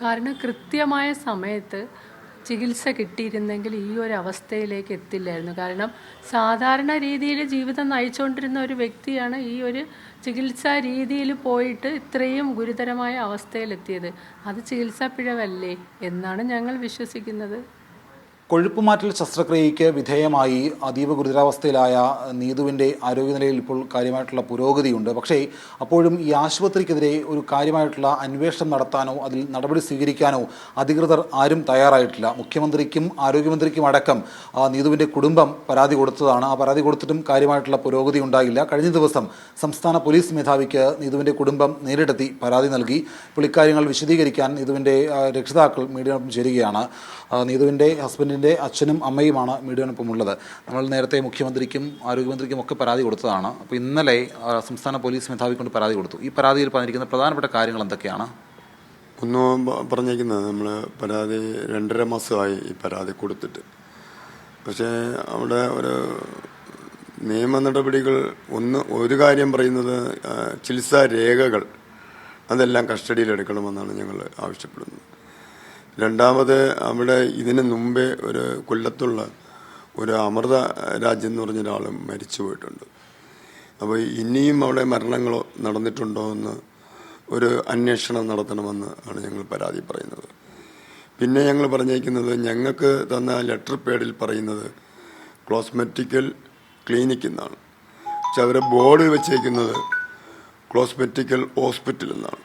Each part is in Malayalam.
കാരണം കൃത്യമായ സമയത്ത് ചികിത്സ കിട്ടിയിരുന്നെങ്കിൽ ഈ ഒരു അവസ്ഥയിലേക്ക് എത്തില്ലായിരുന്നു. കാരണം സാധാരണ രീതിയിൽ ജീവിതം നയിച്ചുകൊണ്ടിരുന്ന ഒരു വ്യക്തിയാണ് ഈ ഒരു ചികിത്സാ രീതിയിൽ പോയിട്ട് ഇത്രയും ഗുരുതരമായ അവസ്ഥയിലെത്തിയത്. അത് ചികിത്സാ പിഴവല്ലേ എന്നാണ് ഞങ്ങൾ വിശ്വസിക്കുന്നത്. കൊഴുപ്പുമാറ്റൽ ശസ്ത്രക്രിയയ്ക്ക് വിധേയമായി അതീവ ഗുരുതരാവസ്ഥയിലായ നീതുവിൻ്റെ ആരോഗ്യനിലയിൽ ഇപ്പോൾ കാര്യമായിട്ടുള്ള പുരോഗതിയുണ്ട്. പക്ഷേ അപ്പോഴും ഈ ആശുപത്രിക്കെതിരെ ഒരു കാര്യമായിട്ടുള്ള അന്വേഷണം നടത്താനോ അതിൽ നടപടി സ്വീകരിക്കാനോ അധികൃതർ ആരും തയ്യാറായിട്ടില്ല. മുഖ്യമന്ത്രിക്കും ആരോഗ്യമന്ത്രിക്കും അടക്കം നീതുവിൻ്റെ കുടുംബം പരാതി കൊടുത്തതാണ്. ആ പരാതി കൊടുത്തിട്ടും കാര്യമായിട്ടുള്ള പുരോഗതി ഉണ്ടായില്ല. കഴിഞ്ഞ ദിവസം സംസ്ഥാന പോലീസ് മേധാവിക്ക് നീതുവിൻ്റെ കുടുംബം നേരിട്ടെത്തി പരാതി നൽകി. ഇപ്പോൾ ഇക്കാര്യങ്ങൾ വിശദീകരിക്കാൻ നീതുവിൻ്റെ രക്ഷിതാക്കൾ മീഡിയയോടൊപ്പം ചേരുകയാണ്. നീതുവിൻ്റെ ഹസ്ബൻഡിൻ്റെ അച്ഛനും അമ്മയുമാണ് മീഡിയയോടൊപ്പം ഉള്ളത്. നമ്മൾ നേരത്തെ മുഖ്യമന്ത്രിക്കും ആരോഗ്യമന്ത്രിക്കും ഒക്കെ പരാതി കൊടുത്തതാണ്. അപ്പോൾ ഇന്നലെ സംസ്ഥാന പോലീസ് മേധാവി കൊണ്ട് പരാതി കൊടുത്തു. ഈ പരാതിയിൽ പറഞ്ഞിരിക്കുന്ന പ്രധാനപ്പെട്ട കാര്യങ്ങൾ എന്തൊക്കെയാണ്? ഒന്ന് പറഞ്ഞേക്കുന്നത്, നമ്മൾ പരാതി 2.5 മാസമായി ഈ പരാതി കൊടുത്തിട്ട്. പക്ഷേ അവിടെ ഒരു നിയമ നടപടികൾ ഒരു കാര്യം പറയുന്നത് ചികിത്സാ രേഖകൾ അതെല്ലാം കസ്റ്റഡിയിലെടുക്കണമെന്നാണ് ഞങ്ങൾ ആവശ്യപ്പെടുന്നത്. രണ്ടാമത് അവിടെ ഇതിന് മുമ്പേ ഒരു കൊല്ലത്തുള്ള ഒരു അമൃത രാജ് എന്ന് പറഞ്ഞ ഒരാൾ മരിച്ചു പോയിട്ടുണ്ട്. അപ്പോൾ ഇനിയും അവിടെ മരണങ്ങളോ നടന്നിട്ടുണ്ടോ എന്ന് ഒരു അന്വേഷണം നടത്തണമെന്ന് ആണ് ഞങ്ങൾ പരാതി പറയുന്നത്. പിന്നെ ഞങ്ങൾ പറഞ്ഞേക്കുന്നത്, ഞങ്ങൾക്ക് തന്ന ലെറ്റർ പേഡിൽ പറയുന്നത് കോസ്മെറ്റിക്കൽ ക്ലിനിക് എന്നാണ്. പക്ഷെ അവർ ബോർഡ് വെച്ചേക്കുന്നത് കോസ്മെറ്റിക്കൽ ഹോസ്പിറ്റൽ എന്നാണ്.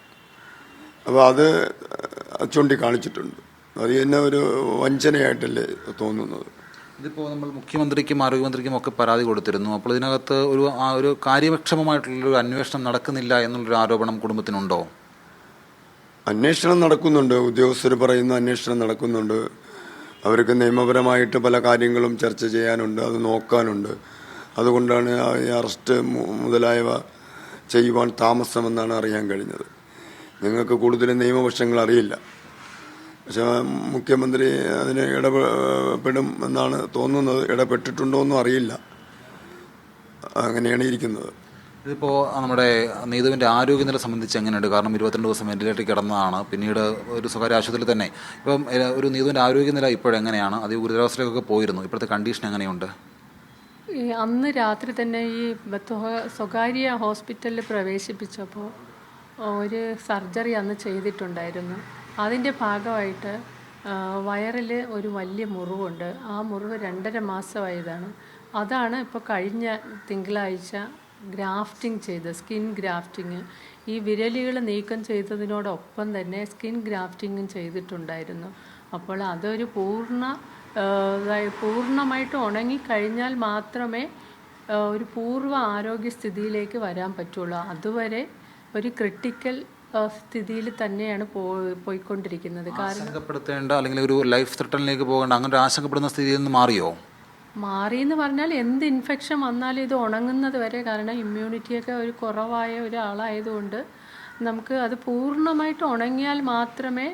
അപ്പോൾ അത് ചൂണ്ടിക്കാണിച്ചിട്ടുണ്ട്. അത് തന്നെ ഒരു വഞ്ചനയായിട്ടല്ലേ തോന്നുന്നത്. ഇതിപ്പോൾ നമ്മൾ മുഖ്യമന്ത്രിക്കും ആരോഗ്യമന്ത്രിക്കും ഒക്കെ പരാതി കൊടുത്തിരുന്നു. അപ്പോൾ ഇതിനകത്ത് ഒരു കാര്യക്ഷമമായിട്ടുള്ളൊരു അന്വേഷണം നടക്കുന്നില്ല എന്നുള്ളൊരു ആരോപണം കുടുംബത്തിനുണ്ടോ? അന്വേഷണം നടക്കുന്നുണ്ട്. ഉദ്യോഗസ്ഥർ പറയുന്ന അന്വേഷണം നടക്കുന്നുണ്ട്. അവർക്ക് നിയമപരമായിട്ട് പല കാര്യങ്ങളും ചർച്ച ചെയ്യാനുണ്ട്, അത് നോക്കാനുണ്ട്. അതുകൊണ്ടാണ് അറസ്റ്റ് മുതലായവ ചെയ്യുവാൻ താമസമെന്നാണ് അറിയാൻ കഴിഞ്ഞത്. ഞങ്ങൾക്ക് കൂടുതൽ നിയമവശങ്ങൾ അറിയില്ല. പക്ഷെ മുഖ്യമന്ത്രി അതിന് ഇടപെടും എന്നാണ് തോന്നുന്നത്. ഇടപെട്ടിട്ടുണ്ടോ എന്നും അറിയില്ല. അങ്ങനെയാണ് ഇരിക്കുന്നത്. ഇതിപ്പോൾ നമ്മുടെ നീതുവിൻ്റെ ആരോഗ്യനില സംബന്ധിച്ച് എങ്ങനെയുണ്ട്? കാരണം 22 ദിവസം വെന്റിലേറ്ററിൽ കിടന്നതാണ്. പിന്നീട് ഒരു സ്വകാര്യ ആശുപത്രിയിൽ തന്നെ. ഇപ്പം ഒരു നീതുവിൻ്റെ ആരോഗ്യനില ഇപ്പോഴെങ്ങനെയാണ്? അത് ഗുരുതരാവസ്ഥയിലൊക്കെ പോയിരുന്നു. ഇപ്പോഴത്തെ കണ്ടീഷൻ എങ്ങനെയുണ്ട്? അന്ന് രാത്രി തന്നെ ഈ സ്വകാര്യ ഹോസ്പിറ്റലിൽ പ്രവേശിപ്പിച്ചപ്പോൾ ഒരു സർജറി അന്ന് ചെയ്തിട്ടുണ്ടായിരുന്നു. അതിൻ്റെ ഭാഗമായിട്ട് വയറിൽ ഒരു വലിയ മുറിവുണ്ട്. ആ മുറിവ് 2.5 മാസമായതാണ്. അതാണ് ഇപ്പോൾ കഴിഞ്ഞ തിങ്കളാഴ്ച ഗ്രാഫ്റ്റിംഗ് ചെയ്ത്, സ്കിൻ ഗ്രാഫ്റ്റിങ്. ഈ വിരലുകൾ നീക്കം ചെയ്തതിനോടൊപ്പം തന്നെ സ്കിൻ ഗ്രാഫ്റ്റിങ്ങും ചെയ്തിട്ടുണ്ടായിരുന്നു. അപ്പോൾ അതൊരു പൂർണ്ണമായിട്ട് ഉണങ്ങിക്കഴിഞ്ഞാൽ മാത്രമേ ഒരു പൂർവ്വ ആരോഗ്യസ്ഥിതിയിലേക്ക് വരാൻ പറ്റുള്ളൂ. അതുവരെ ഒരു ക്രിട്ടിക്കൽ സ്ഥിതിയിൽ തന്നെയാണ് പോയിക്കൊണ്ടിരിക്കുന്നത്. ആശങ്കപ്പെടുത്തേണ്ട അല്ലെങ്കിൽ ഒരു ലൈഫ് ത്രെട്ടനിലേക്ക് പോകേണ്ട അങ്ങനെ ഒരു ആശങ്കപ്പെടുന്ന സ്ഥിതിയിൽ നിന്ന് മാറിയെന്ന് പറഞ്ഞാൽ എന്ത് ഇൻഫെക്ഷൻ വന്നാലും ഇത് ഉണങ്ങുന്നത് വരെ. കാരണം ഇമ്മ്യൂണിറ്റിയൊക്കെ ഒരു കുറവായ ഒരാളായതുകൊണ്ട് നമുക്ക് അത് പൂർണ്ണമായിട്ട് ഉണങ്ങിയാൽ മാത്രമേ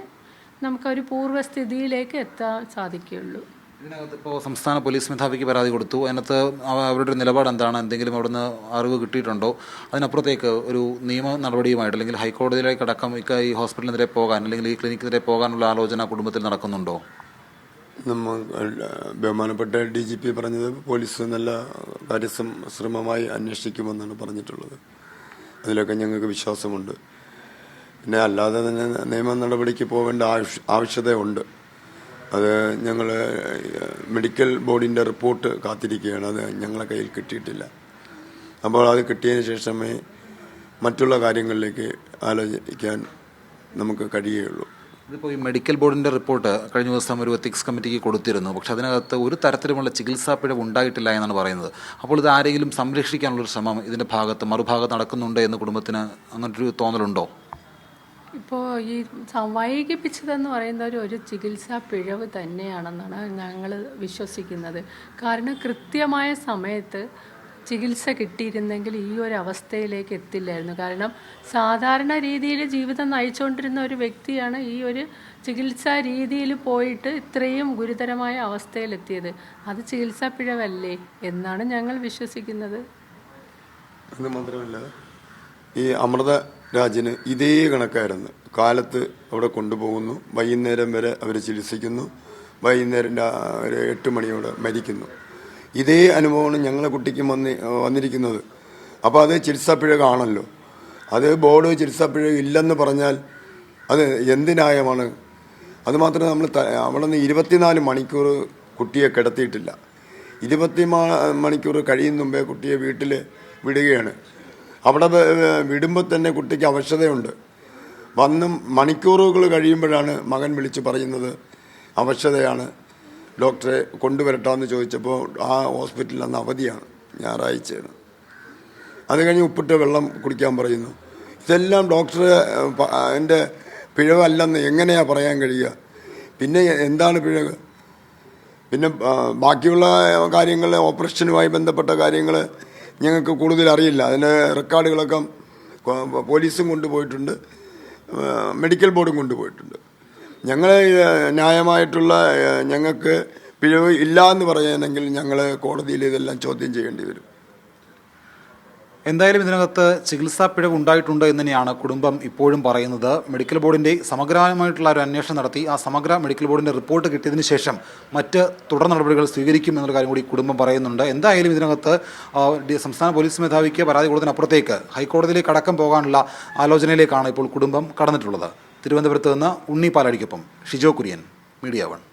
നമുക്കൊരു പൂർവ്വസ്ഥിതിയിലേക്ക് എത്താൻ സാധിക്കുകയുള്ളൂ. ഇതിനകത്ത് ഇപ്പോൾ സംസ്ഥാന പോലീസ് മേധാവിക്ക് പരാതി കൊടുത്തു. അതിനകത്ത് അവരുടെ നിലപാട് എന്താണ്? എന്തെങ്കിലും അവിടുന്ന് അറിവ് കിട്ടിയിട്ടുണ്ടോ? അതിനപ്പുറത്തേക്ക് ഒരു നിയമ നടപടിയുമായിട്ട് അല്ലെങ്കിൽ ഹൈക്കോടതിയിലേക്കടക്കം ഈ ഹോസ്പിറ്റലിനെതിരെ പോകാൻ അല്ലെങ്കിൽ ഈ ക്ലിനിക്കിനെതിരെ പോകാനുള്ള ആലോചന കുടുംബത്തിൽ നടക്കുന്നുണ്ടോ? ബഹുമാനപ്പെട്ട DGP പറഞ്ഞത് പോലീസ് നല്ല കാര്യശ്രമമായി അന്വേഷിക്കുമെന്നാണ് പറഞ്ഞിട്ടുള്ളത്. അതിലൊക്കെ ഞങ്ങൾക്ക് വിശ്വാസമുണ്ട്. പിന്നെ അല്ലാതെ തന്നെ നിയമ നടപടിക്ക് പോകേണ്ട ആവശ്യതയുണ്ട്. അത് ഞങ്ങൾ മെഡിക്കൽ ബോർഡിൻ്റെ റിപ്പോർട്ട് കാത്തിരിക്കുകയാണ്. അത് ഞങ്ങളെ കയ്യിൽ കിട്ടിയിട്ടില്ല. അപ്പോൾ അത് കിട്ടിയതിന് ശേഷമേ മറ്റുള്ള കാര്യങ്ങളിലേക്ക് ആലോചിക്കാൻ നമുക്ക് കഴിയുകയുള്ളൂ. ഇതിപ്പോൾ ഈ മെഡിക്കൽ ബോർഡിൻ്റെ റിപ്പോർട്ട് കഴിഞ്ഞ ദിവസം ഒരു എത്തിക്സ് കമ്മിറ്റിക്ക് കൊടുത്തിരുന്നു. പക്ഷേ അതിനകത്ത് ഒരു തരത്തിലുമുള്ള ചികിത്സാ പിഴവ് ഉണ്ടായിട്ടില്ല എന്നാണ് പറയുന്നത്. അപ്പോൾ ഇത് ആരെങ്കിലും സംരക്ഷിക്കാനുള്ളൊരു ശ്രമം ഇതിൻ്റെ മറുഭാഗത്ത് നടക്കുന്നുണ്ട് എന്ന് കുടുംബത്തിന് അങ്ങനൊരു തോന്നലുണ്ടോ? ഇപ്പോൾ ഈ വൈകിപ്പിച്ചതെന്ന് പറയുന്ന ഒരു ചികിത്സാ പിഴവ് തന്നെയാണെന്നാണ് ഞങ്ങൾ വിശ്വസിക്കുന്നത്. കാരണം കൃത്യമായ സമയത്ത് ചികിത്സ കിട്ടിയിരുന്നെങ്കിൽ ഈ ഒരു അവസ്ഥയിലേക്ക് എത്തില്ലായിരുന്നു. കാരണം സാധാരണ രീതിയിൽ ജീവിതം നയിച്ചുകൊണ്ടിരുന്ന ഒരു വ്യക്തിയാണ് ഈ ഒരു ചികിത്സാ രീതിയിൽ പോയിട്ട് ഇത്രയും ഗുരുതരമായ അവസ്ഥയിലെത്തിയത്. അത് ചികിത്സാ പിഴവല്ലേ എന്നാണ് ഞങ്ങൾ വിശ്വസിക്കുന്നത്. അത് മാത്രമല്ല, ഈ അമൃത രാജിന് ഇതേ കണക്കായിരുന്നു. കാലത്ത് അവിടെ കൊണ്ടുപോകുന്നു, വൈകുന്നേരം വരെ അവർ ചികിത്സിക്കുന്നു, വൈകുന്നേരം ഒരു 8 മണിയോടെ മരിക്കുന്നു. ഇതേ അനുഭവമാണ് ഞങ്ങളെ കുട്ടിക്കും വന്നിരിക്കുന്നത്. അപ്പോൾ അത് ചികിത്സാ പിഴകാണല്ലോ. അത് ബോർഡ് ചികിത്സാ പിഴ ഇല്ലെന്ന് പറഞ്ഞാൽ അത് എന്ത് ന്യായമാണ്? അതുമാത്രം നമ്മൾ അവിടെ നിന്ന് 24 മണിക്കൂർ കുട്ടിയെ കിടത്തിയിട്ടില്ല. 24 മണിക്കൂർ കഴിയും മുമ്പേ കുട്ടിയെ വീട്ടിൽ വിടുകയാണ്. അവിടെ വിടുമ്പോൾ തന്നെ കുട്ടിക്ക് അവശതയുണ്ട്. വന്നും മണിക്കൂറുകൾ കഴിയുമ്പോഴാണ് മകൻ വിളിച്ച് പറയുന്നത് അവശതയാണ്, ഡോക്ടറെ കൊണ്ടുവരട്ടാമെന്ന് ചോദിച്ചപ്പോൾ ആ ഹോസ്പിറ്റലിൽ അന്ന് അവധിയാണ്, ഞായറാഴ്ചയാണ്. അത് കഴിഞ്ഞ് ഉപ്പിട്ട വെള്ളം കുടിക്കാൻ പറയുന്നു. ഇതെല്ലാം ഡോക്ടറെ എൻ്റെ പിഴവല്ലെന്ന് എങ്ങനെയാണ് പറയാൻ കഴിയുക? പിന്നെ എന്താണ് പിഴവ്? പിന്നെ ബാക്കിയുള്ള കാര്യങ്ങൾ, ഓപ്പറേഷനുമായി ബന്ധപ്പെട്ട കാര്യങ്ങൾ ഞങ്ങൾക്ക് കൂടുതൽ അറിയില്ല. അതിൻ്റെ റെക്കോർഡുകളൊക്കെ പോലീസും കൊണ്ടുപോയിട്ടുണ്ട്, മെഡിക്കൽ ബോർഡും കൊണ്ടുപോയിട്ടുണ്ട്. ഞങ്ങൾ ന്യായമായിട്ടുള്ള ഞങ്ങൾക്ക് പിഴവ് ഇല്ല എന്ന് പറയുകയാണെങ്കിൽ ഞങ്ങൾ കോടതിയിൽ ഇതെല്ലാം ചോദ്യം ചെയ്യേണ്ടി വരും. എന്തായാലും ഇതിനകത്ത് ചികിത്സാ പിഴവ് ഉണ്ടായിട്ടുണ്ട് എന്ന് തന്നെയാണ് കുടുംബം ഇപ്പോഴും പറയുന്നത്. മെഡിക്കൽ ബോർഡിൻ്റെ സമഗ്രമായിട്ടുള്ള ഒരു അന്വേഷണം നടത്തി ആ സമഗ്ര മെഡിക്കൽ ബോർഡിൻ്റെ റിപ്പോർട്ട് കിട്ടിയതിന് ശേഷം മറ്റ് തുടർ നടപടികൾ സ്വീകരിക്കും എന്നുള്ള കാര്യം കൂടി കുടുംബം പറയുന്നുണ്ട്. എന്തായാലും ഇതിനകത്ത് സംസ്ഥാന പോലീസ് മേധാവിക്ക് പരാതി കൊടുത്തതിനപ്പുറത്തേക്ക് ഹൈക്കോടതിയിലേക്ക് അടക്കം പോകാനുള്ള ആലോചനയിലേക്കാണ് ഇപ്പോൾ കുടുംബം കടന്നിട്ടുള്ളത്. തിരുവനന്തപുരത്ത് നിന്ന് ഉണ്ണി പാലാടിക്കൊപ്പം ഷിജോ കുര്യൻ, മീഡിയ 1.